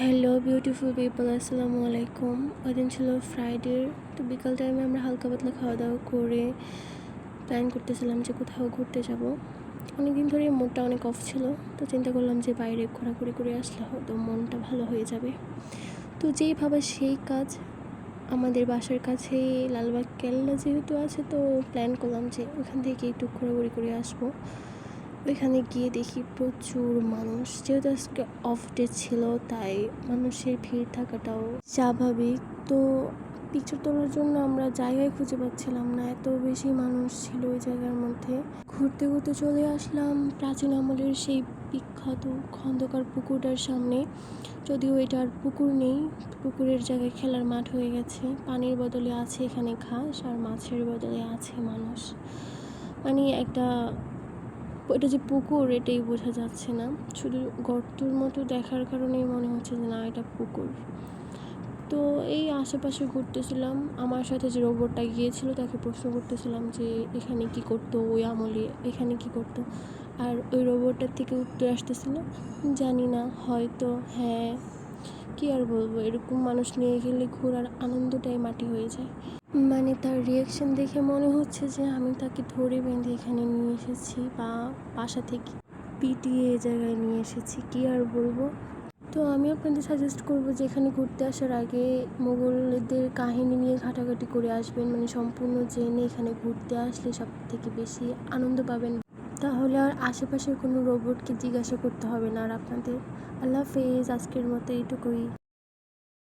Hello beautiful people, আসসালামু আলাইকুম। ওই দিন ছিল ফ্রাইডে, তো বিকাল টাইমে আমরা হালকা পাতলা খাওয়া দাওয়া করে প্ল্যান করতেছিলাম যে কোথাও ঘুরতে যাব। অনেকদিন ধরে মনটা অনেক অফ ছিল, তো চিন্তা করলাম যে বাইরে ঘোরাঘুরি করে আসলে হয়তো মনটা ভালো হয়ে যাবে। তো যেই ভাবা সেই কাজ, আমাদের বাসার কাছে লালবাগ কেল্লা যেহেতু আছে, তো প্ল্যান করলাম যে ওখান থেকে একটু ঘোরাঘুরি করে আসবো। ওইখানে গিয়ে দেখি প্রচুর মানুষ, যেহেতু আজকে অফ ডে ছিল তাই মানুষের ভিড় থাকাটাও স্বাভাবিক। তো পিকচার তোলার জন্য আমরা জায়গায় খুঁজে পাচ্ছিলাম না, এত বেশি মানুষ ছিল ওই জায়গার মধ্যে। ঘুরতে ঘুরতে চলে আসলাম প্রাচীন আমলের সেই বিখ্যাত খন্দকার পুকুরটার সামনে। যদিও এটা আর পুকুর নেই, পুকুরের জায়গায় খেলার মাঠ হয়ে গেছে। পানির বদলে আছে এখানে ঘাস, আর মাছের বদলে আছে মানুষ। মানে এটা যে পুকুর এটাই বোঝা যাচ্ছে না, শুধু গর্তর মতো দেখার কারণেই মনে হচ্ছে যে না, এটা পুকুর। তো এই আশেপাশে ঘুরতেছিলাম, আমার সাথে যে রোবটটা গিয়েছিল তাকে প্রশ্ন করতেছিলাম যে এখানে কি করতো ওই আমলে, এখানে কি করতো। আর ওই রোবটটার থেকে উত্তর আসতেছিল জানি না, হয়তো। হ্যাঁ, কি আর বলবো, এরকম মানুষ নিয়ে গেলে ঘোরার আনন্দটাই মাটি হয়ে যায়। মানে তার রিয়াকশন দেখে মনে হচ্ছে যে আমি তাকে ধরে বেঁধে এখানে নিয়ে এসেছি, বা বাসা থেকে পিটিয়ে এ জায়গায় নিয়ে এসেছি, কি আর বলবো। তো আমি আপনাদের সাজেস্ট করবো যে এখানে ঘুরতে আসার আগে মোগলদের কাহিনী নিয়ে ঘাটাঘাটি করে আসবেন, মানে সম্পূর্ণ জেনে এখানে ঘুরতে আসলে সব থেকে বেশি আনন্দ পাবেন। তাহলে আর আশেপাশের কোনো রোবটকে জিজ্ঞাসা করতে হবে না আর আপনাদের। আল্লাহ হাফেজ, আজকের মতো এইটুকুই।